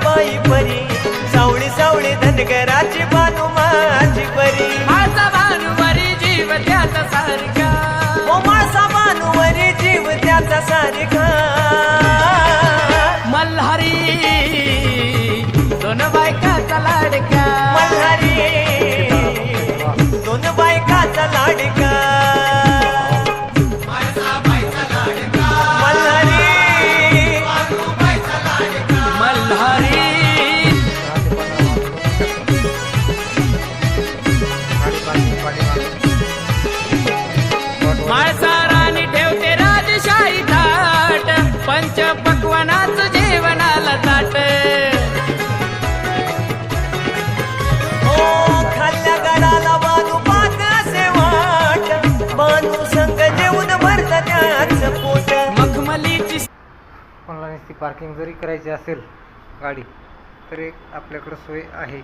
बाई परी, सावळी सावळी धनगराची बानू माझी परी. माझा भानुवरी जीव त्याचा सारखा, ओ माझा भानुवरी जीव त्याचा सारखा. मल्हारी दोन बायकाचा लाडका, मल्हारी दोन बायकाचा लाडका. मल्हारी माळसा राणी ठेवते राजशाही थाट, पंच पक्वानाचं जेवणाला ताट. ओ खाल्ल्या गडाला बानू पाक असे वाट, बानू संग जेवून भरत त्याच पोट. मखमलीची कोणाला नुसती पार्किंग जरी करायची असेल गाडी तर एक आपल्याकडे सोय आहे.